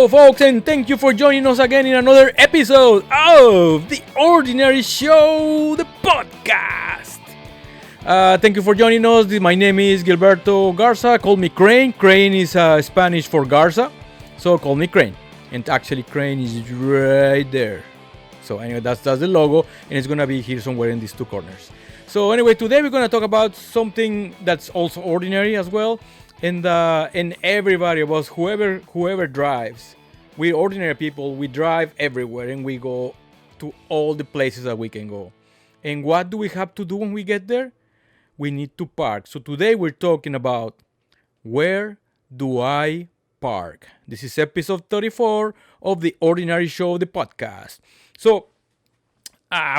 Hello, folks, and thank you for joining us again in another episode of The Ordinary Show, the podcast. Thank you for joining us. My name is Gilberto Garza. Call me Crane. Crane is Spanish for Garza, so call me Crane. And actually, Crane is right there. So anyway, that's the logo, and it's gonna be here somewhere in these two corners. So anyway, today we're gonna talk about something that's also ordinary as well. And everybody of us, whoever drives, we ordinary people, we drive everywhere and we go to all the places that we can go. And what do we have to do when we get there? We need to park. So today we're talking about where do I park? This is episode 34 of the Ordinary Show, the podcast. So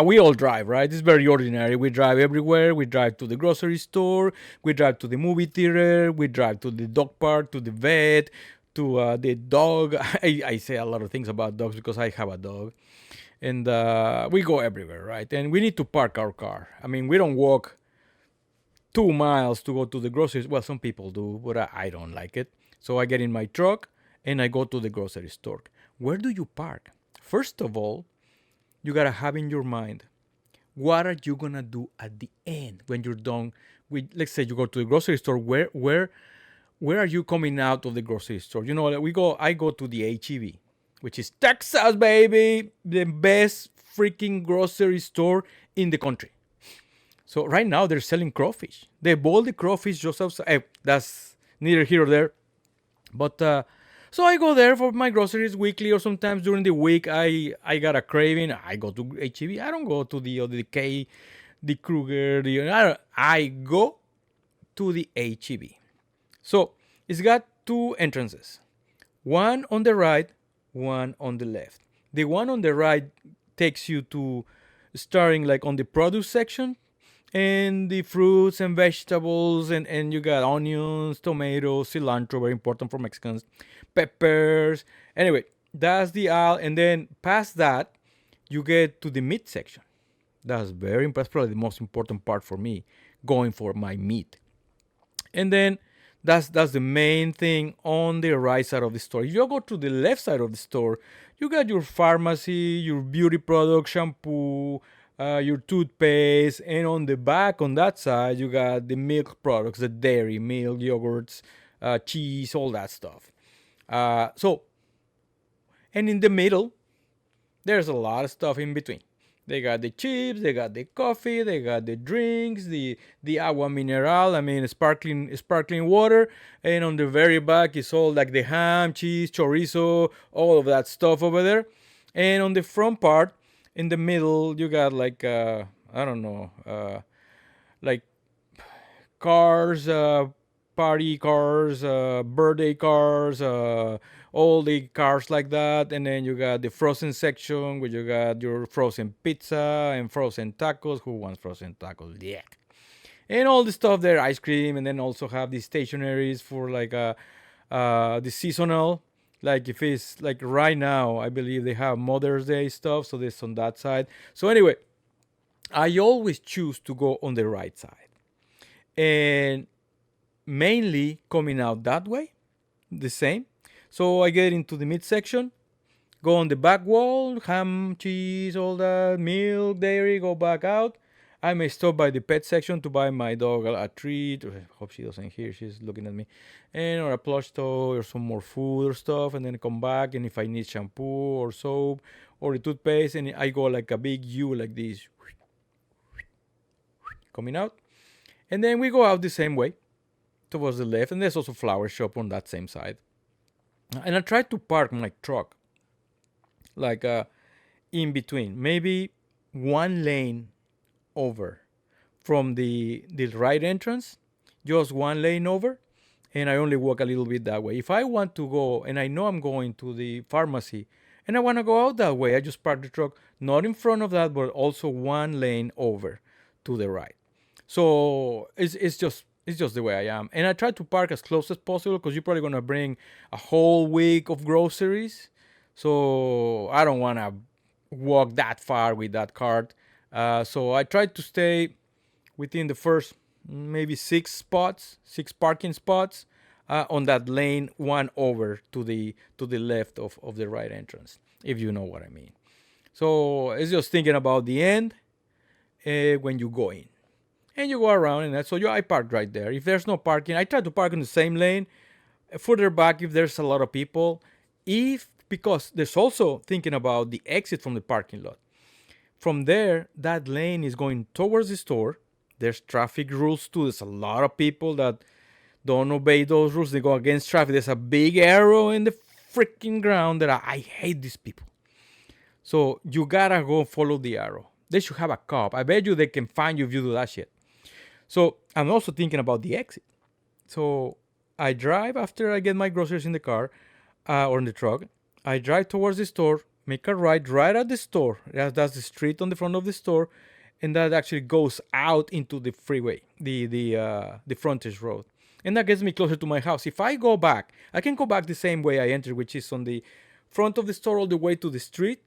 we all drive, right? It's very ordinary. We drive everywhere. We drive to the grocery store. We drive to the movie theater. We drive to the dog park, to the vet, to the dog. I say a lot of things about dogs because I have a dog. And we go everywhere, right? And we need to park our car. I mean, we don't walk 2 miles to go to the groceries. Well, some people do, but I don't like it. So I get in my truck and I go to the grocery store. Where do you park? First of all, you gotta have in your mind, what are you gonna do at the end when you're done with, let's say you go to the grocery store, where are you coming out of the grocery store? You know, I go to the HEB, which is Texas, baby, the best freaking grocery store in the country. So right now they're selling crawfish. They boil the crawfish just outside. That's neither here or there. But so I go there for my groceries weekly, or sometimes during the week I got a craving. I go to HEB. I don't go to the K, the Kruger. I go to the HEB. So it's got two entrances, one on the right, one on the left. The one on the right takes you to starting like on the produce section and the fruits and vegetables, and you got onions, tomatoes, cilantro, very important for Mexicans, peppers. Anyway, that's the aisle, and then past that you get to the meat section. That's probably the most important part for me, going for my meat. And then that's the main thing on the right side of the store. If you go to the left side of the store, you got your pharmacy, your beauty product, shampoo, your toothpaste, and on the back on that side you got the milk products, the dairy milk, yogurts, cheese, all that stuff. So, and in the middle, there's a lot of stuff in between. They got the chips, they got the coffee, they got the drinks, the agua mineral, I mean sparkling water, and on the very back is all like the ham, cheese, chorizo, all of that stuff over there. And on the front part, in the middle, you got like I don't know, like cars, party cars, birthday cars, all the cars like that. And then you got the frozen section where you got your frozen pizza and frozen tacos. Who wants frozen tacos? Yeah. And all the stuff there, ice cream, and then also have these stationaries for like the seasonal. Like if it's like right now, I believe they have Mother's Day stuff, so this on that side. So anyway, I always choose to go on the right side, and mainly coming out that way, the same. So I get into the mid section, go on the back wall, ham, cheese, all that, milk, dairy, go back out. I may stop by the pet section to buy my dog a treat. Hope she doesn't hear, she's looking at me. And or a plush toy or some more food or stuff, and then come back. And if I need shampoo or soap or the toothpaste, and I go like a big U like this, coming out. And then we go out the same way towards the left, and there's also flower shop on that same side. And I try to park my truck like in between, maybe one lane over from the right entrance, just one lane over, and I only walk a little bit that way. If I want to go and I know I'm going to the pharmacy and I want to go out that way, I just park the truck not in front of that, but also one lane over to the right. So it's just the way I am, and I try to park as close as possible because you're probably gonna bring a whole week of groceries. So I don't want to walk that far with that cart. So I try to stay within the first maybe six parking spots. on that lane one over to the left of the right entrance, if you know what I mean. So it's just thinking about the end when you go in. And you go around, and so I park right there. If there's no parking, I try to park in the same lane. Further back, if there's a lot of people, if because there's also thinking about the exit from the parking lot. From there, that lane is going towards the store. There's traffic rules too. There's a lot of people that don't obey those rules. They go against traffic. There's a big arrow in the freaking ground that I hate these people. So you gotta go follow the arrow. They should have a cop. I bet you they can find you if you do that shit. So I'm also thinking about the exit. So I drive after I get my groceries in the car or in the truck. I drive towards the store, make a right at the store. That's the street on the front of the store, and that actually goes out into the freeway, the frontage road, and that gets me closer to my house. If I go back, I can go back the same way I entered, which is on the front of the store all the way to the street,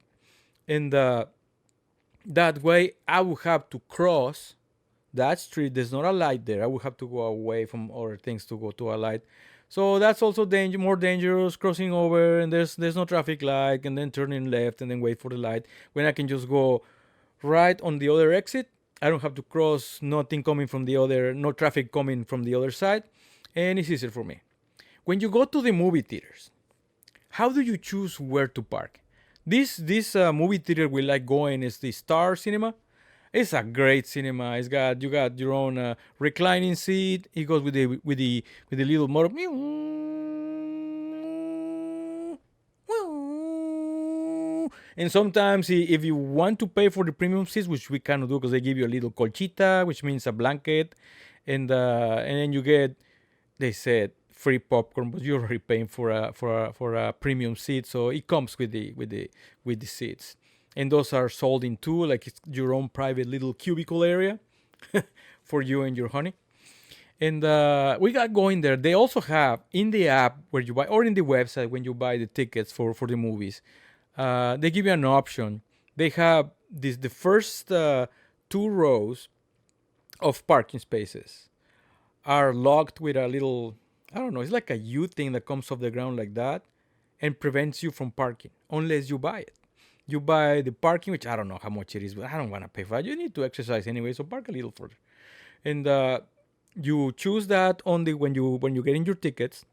and that way I will have to cross that street. There's not a light there. I will have to go away from other things to go to a light. So that's also more dangerous, crossing over, and there's no traffic light, and then turning left and then wait for the light. When I can just go right on the other exit, I don't have to cross, nothing coming from the other, no traffic coming from the other side, and it's easier for me. When you go to the movie theaters, how do you choose where to park? This movie theater we like going is the Star Cinema. It's a great cinema. You got your own reclining seat. It goes with the little motor. And sometimes if you want to pay for the premium seats, which we cannot do because they give you a little colchita, which means a blanket, and then you get, they said, free popcorn, but you're already paying for a premium seat, so it comes with the seats, and those are sold in two, like it's your own private little cubicle area for you and your honey. And we got going there. They also have in the app where you buy, or in the website when you buy the tickets for the movies, they give you an option. They have the first two rows of parking spaces are locked with a little, I don't know, it's like a U thing that comes off the ground like that and prevents you from parking unless you buy it. You buy the parking, which I don't know how much it is, but I don't want to pay for that. You need to exercise anyway, so park a little further. And you choose that only when you get in your tickets,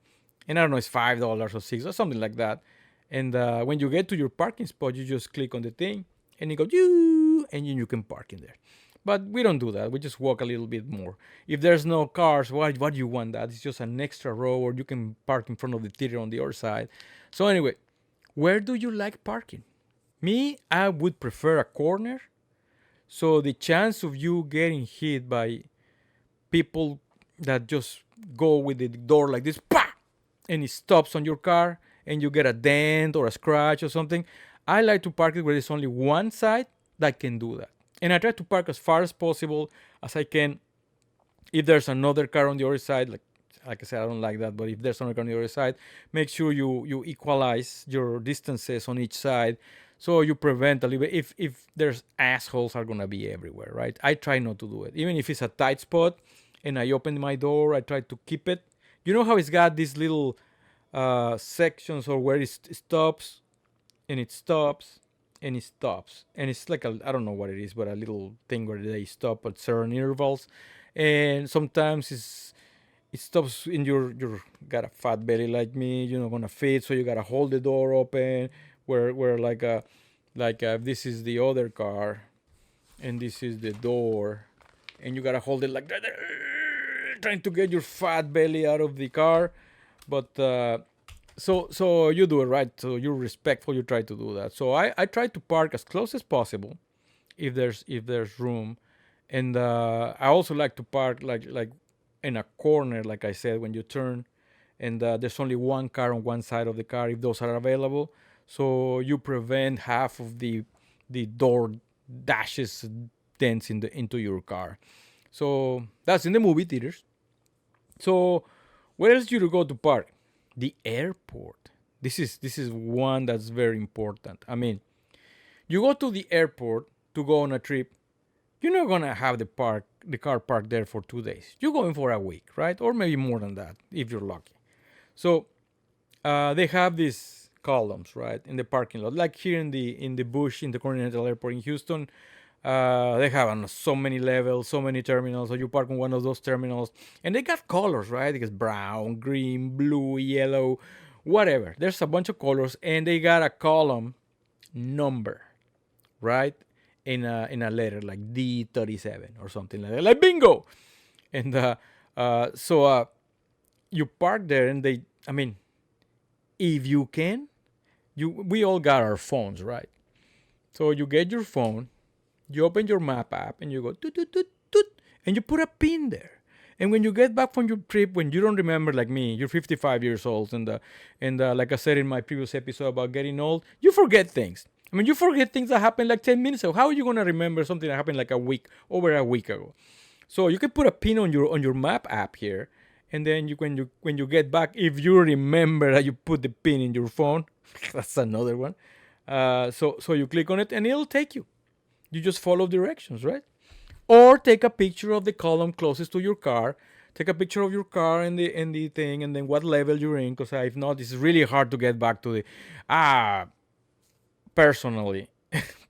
and I don't know, it's $5 or $6 or something like that. And when you get to your parking spot, you just click on the thing, and it goes you, and you can park in there. But we don't do that. We just walk a little bit more. If there's no cars, why do you want that? It's just an extra row, or you can park in front of the theater on the other side. So anyway, where do you like parking? Me, I would prefer a corner. So the chance of you getting hit by people that just go with the door like this, bah! And it stops on your car, and you get a dent or a scratch or something. I like to park it where there's only one side that can do that. And I try to park as far as possible as I can. If there's another car on the other side, like I said, I don't like that, but if there's another car on the other side, make sure you equalize your distances on each side, so you prevent a little bit. If there's assholes are gonna be everywhere, right? I try not to do it. Even if it's a tight spot and I open my door, I try to keep it. You know how it's got these little sections, or where it stops, and it stops, and it stops, and it's like I don't know what it is, but a little thing where they stop at certain intervals, and sometimes it stops in your got a fat belly like me, you're not gonna fit, so you gotta hold the door open. Where if this is the other car, and this is the door, and you gotta hold it like that, trying to get your fat belly out of the car, but. So you do it right. So you're respectful. You try to do that. So I try to park as close as possible, if there's room, and I also like to park like in a corner, like I said, when you turn, and there's only one car on one side of the car if those are available. So you prevent half of the door dashes, dents into your car. So that's in the movie theaters. So where else do you go to park? The airport. This is one that's very important. I mean, you go to the airport to go on a trip, you're not gonna have the car parked there for 2 days. You're going for a week, right? Or maybe more than that if you're lucky. So they have these columns, right, in the parking lot, like here in the Bush in the Continental Airport in Houston. They have so many levels, so many terminals. So you park on one of those terminals, and they got colors, right? Because brown, green, blue, yellow, whatever. There's a bunch of colors, and they got a column number, right? In a letter like D37 or something like that, like bingo. And so you park there, and I mean, if you can, we all got our phones, right? So you get your phone, you open your map app, and you go toot, toot, toot, toot, and you put a pin there. And when you get back from your trip, when you don't remember, like me, you're 55 years old, and like I said in my previous episode about getting old, you forget things. I mean, you forget things that happened like 10 minutes ago. How are you gonna remember something that happened like over a week ago? So you can put a pin on your map app here, and then when you get back, if you remember that you put the pin in your phone, that's another one. So you click on it, and it'll take you. You just follow directions, right? Or take a picture of the column closest to your car. Take a picture of your car and the thing, and then what level you're in. Because if not, it's really hard to get back to the personally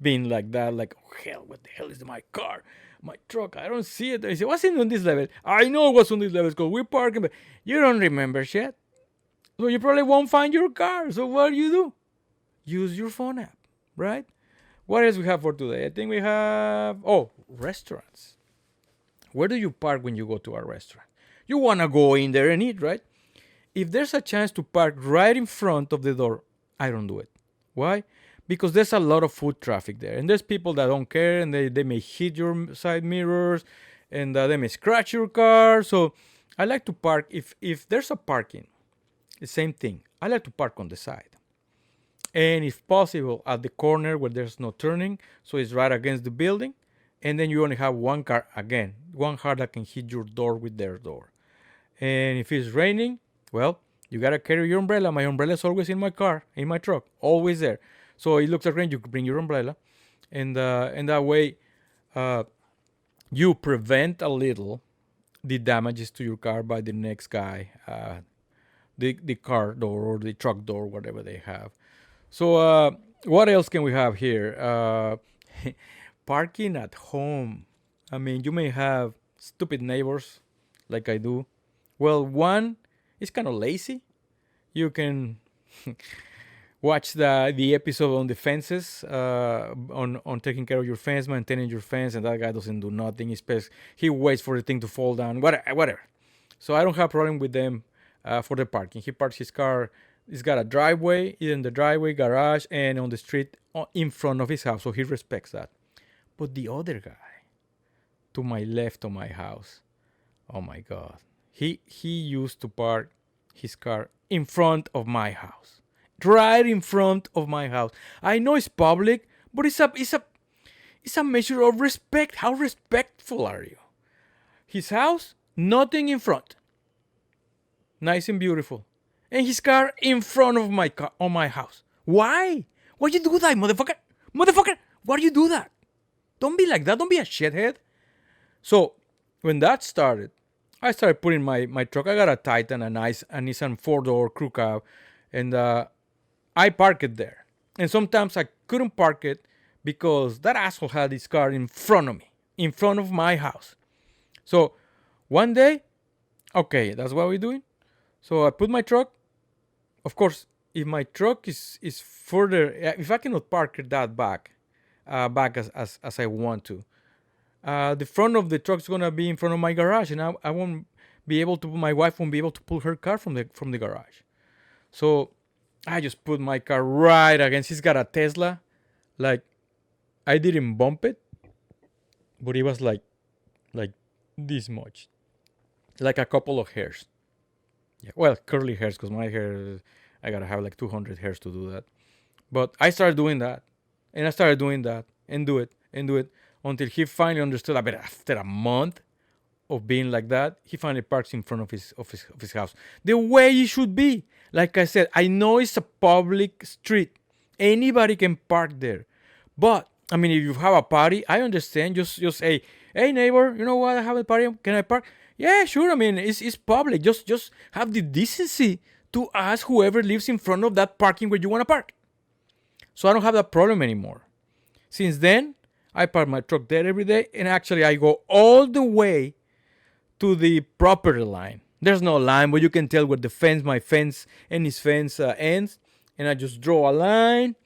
being like that. Like, oh hell, what the hell is my car, my truck? I don't see it. I say, what's in on this level? I know what's on this level because we're parking, but you don't remember shit. So you probably won't find your car. So what do? Use your phone app, right? What else we have for today? I think we have restaurants. Where do you park when you go to a restaurant? You wanna go in there and eat, right? If there's a chance to park right in front of the door, I don't do it. Why? Because there's a lot of foot traffic there, and there's people that don't care, and they may hit your side mirrors, and they may scratch your car. So I like to park if there's a parking, the same thing. I like to park on the side. And if possible, at the corner where there's no turning, so it's right against the building, and then you only have one car again, one car that can hit your door with their door. And if it's raining, well, you gotta carry your umbrella. My umbrella is always in my car, in my truck, always there. So it looks like rain, you bring your umbrella, and that way, you prevent a little the damages to your car by the next guy, the car door or the truck door, whatever they have. So what else can we have here? Parking at home. I mean, you may have stupid neighbors like I do. Well, one is kind of lazy. You can watch the episode on the fences, on taking care of your fence, maintaining your fence, and that guy doesn't do nothing. He waits for the thing to fall down, whatever. So I don't have a problem with them for the parking. He parks his car. He's got a driveway, in the driveway, garage, and on the street in front of his house. So he respects that. But the other guy, to my left of my house, oh my God, he used to park his car in front of my house, right in front of my house. I know it's public, but it's a measure of respect. How respectful are you? His house, nothing in front, nice and beautiful. And his car in front of my house. Why? Why you do that, motherfucker? Motherfucker, why do you do that? Don't be like that. Don't be a shithead. So when that started, I started putting my truck. I got a Titan, a Nissan 4-door crew cab, and I park it there. And sometimes I couldn't park it because that asshole had his car in front of me, in front of my house. So one day, okay, that's what we're doing. So I put my truck. Of course, if my truck is further, if I cannot park it that back as I want to, the front of the truck is gonna be in front of my garage, and I won't be able to. My wife won't be able to pull her car from the garage. So I just put my car right against. He's got a Tesla, like I didn't bump it, but it was like this much, like a couple of hairs. Yeah, well, curly hairs, because my hair, I gotta have like 200 hairs to do that. But I started doing that, and I started doing that, and do it, until he finally understood. I bet after a month of being like that, he finally parks in front of his house, the way it should be. Like I said, I know it's a public street; anybody can park there. But I mean, if you have a party, I understand. Just say, hey neighbor, you know what? I have a party. Can I park? Yeah, sure. I mean, it's public. Just have the decency to ask whoever lives in front of that parking where you want to park. So I don't have that problem anymore. Since then, I park my truck there every day, and actually I go all the way to the property line. There's no line, but you can tell where my fence and his fence ends, and I just draw a line.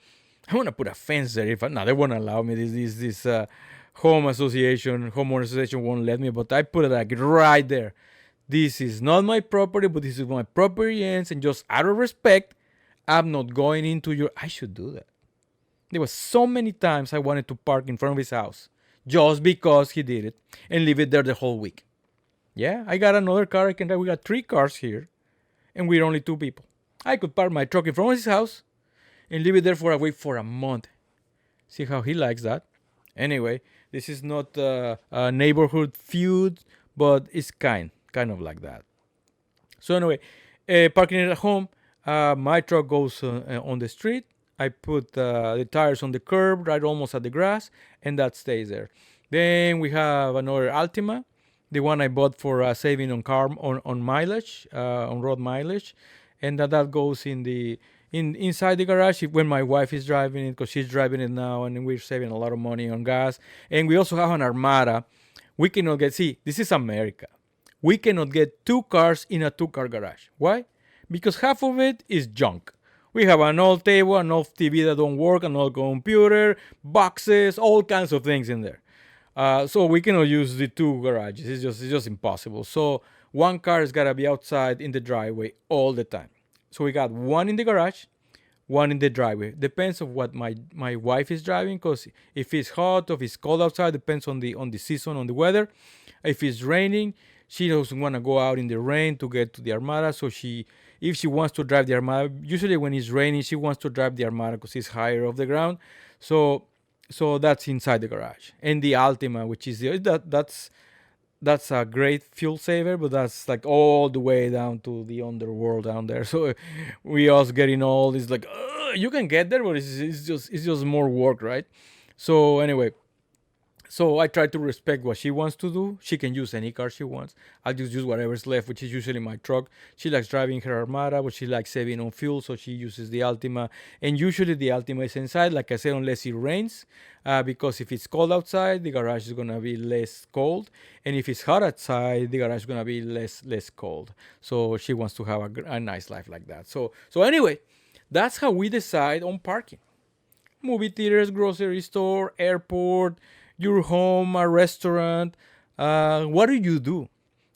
I want to put a fence there. They won't allow me. This homeowner association won't let me, but I put it like right there. This is not my property, but this is my property ends, and just out of respect, I'm not going into your. I should do that. There was so many times I wanted to park in front of his house just because he did it and leave it there the whole week. Yeah, I got another car I can drive. We got 3 cars here, and we're only 2 people. I could park my truck in front of his house and leave it there for a week, for a month. See how he likes that. Anyway, this is not a neighborhood feud, but it's kind of like that. So anyway, parking it at home, my truck goes on the street. I put the tires on the curb, right almost at the grass, and that stays there. Then we have another Altima, the one I bought for saving on mileage, on road mileage, and that goes inside the garage when my wife is driving it, because she's driving it now, and we're saving a lot of money on gas. And we also have an Armada. We cannot get, this is America. We cannot get 2 cars in a 2-car garage. Why? Because half of it is junk. We have an old table, an old TV that don't work, an old computer, boxes, all kinds of things in there. So we cannot use the 2 garages. It's just impossible. So 1 car has got to be outside in the driveway all the time. So we got 1 in the garage, 1 in the driveway. Depends on what my wife is driving, because if it's hot or if it's cold outside, depends on the season, on the weather. If it's raining, she doesn't want to go out in the rain to get to the Armada. So if she wants to drive the Armada, usually when it's raining, she wants to drive the Armada because it's higher off the ground. So that's inside the garage. And the Altima, which is that's a great fuel saver, but that's like all the way down to the underworld down there. So we also getting all this like you can get there, but it's just more work, right? So anyway, so I try to respect what she wants to do. She can use any car she wants. I'll just use whatever's left, which is usually my truck. She likes driving her Armada, but she likes saving on fuel, so she uses the Altima. And usually the Altima is inside, like I said, unless it rains, because if it's cold outside, the garage is gonna be less cold, and if it's hot outside, the garage is gonna be less cold. So she wants to have a nice life like that. So anyway, that's how we decide on parking. Movie theaters, grocery store, airport, your home, a restaurant. What do you do?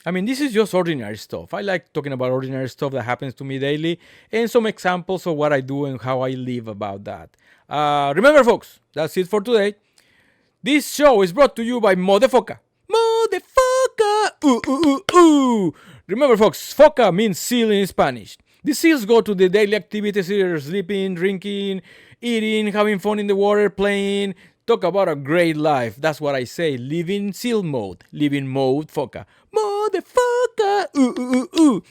I mean, this is just ordinary stuff. I like talking about ordinary stuff that happens to me daily, and some examples of what I do and how I live about that. Remember, folks, that's it for today. This show is brought to you by Modefoca. Modefoca! Ooh, ooh, ooh, ooh. Remember, folks, foca means seal in Spanish. The seals go to the daily activities, either sleeping, drinking, eating, having fun in the water, playing. Talk about a great life. That's what I say. Live in seal mode. Live in mode foca. Motherfucker. Ooh, ooh, ooh, ooh.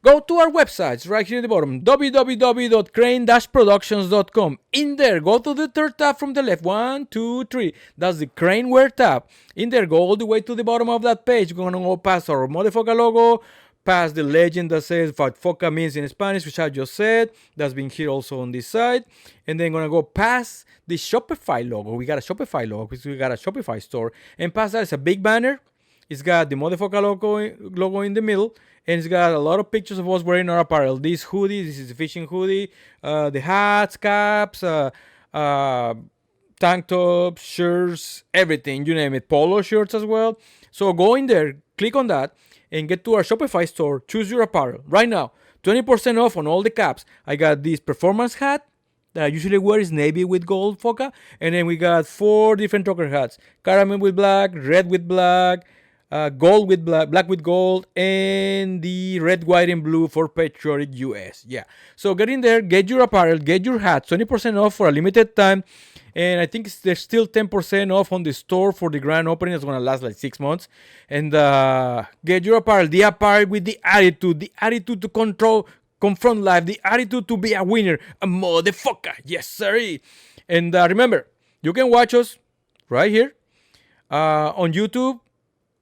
Go to our websites right here at the bottom. www.crane-productions.com. In there, go to the 3rd tab from the left. 1, 2, 3. That's the Craneware tab. In there, go all the way to the bottom of that page. We're going to go past our Modefoca logo, past the legend that says what foca means in Spanish, which I just said. That's been here also on this side. And then going to go past the Shopify logo. We got a Shopify logo because we got a Shopify store. And past that is a big banner. It's got the Modefoca logo in the middle. And it's got a lot of pictures of us wearing our apparel. This hoodie, this is a fishing hoodie. The hats, caps, tank tops, shirts, everything. You name it. Polo shirts as well. So go in there, click on that, and get to our Shopify store. Choose your apparel. Right now, 20% off on all the caps. I got this performance hat that I usually wear, is navy with gold foca. And then we got 4 different trucker hats. Caramel with black, red with black, gold with black with gold, and the red, white, and blue for Patriotic US. Yeah. So get in there, get your apparel, get your hat. 20% off for a limited time. And I think there's still 10% off on the store for the grand opening. It's going to last like 6 months. And get your apparel. The apparel with the attitude to confront life, the attitude to be a winner, a motherfucker. Yes, sir. And remember, you can watch us right here on YouTube.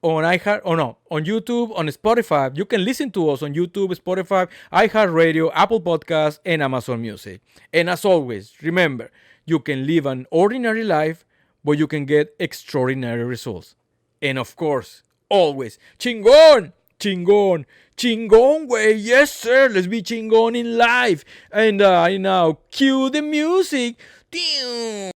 on iHeart, or no, on YouTube, on Spotify. You can listen to us on YouTube, Spotify, iHeartRadio, Apple Podcasts, and Amazon Music. And as always, remember, you can live an ordinary life, but you can get extraordinary results. And of course, always, chingon, chingon, chingon way. Yes, sir. Let's be chingon in life. And I now cue the music. Damn.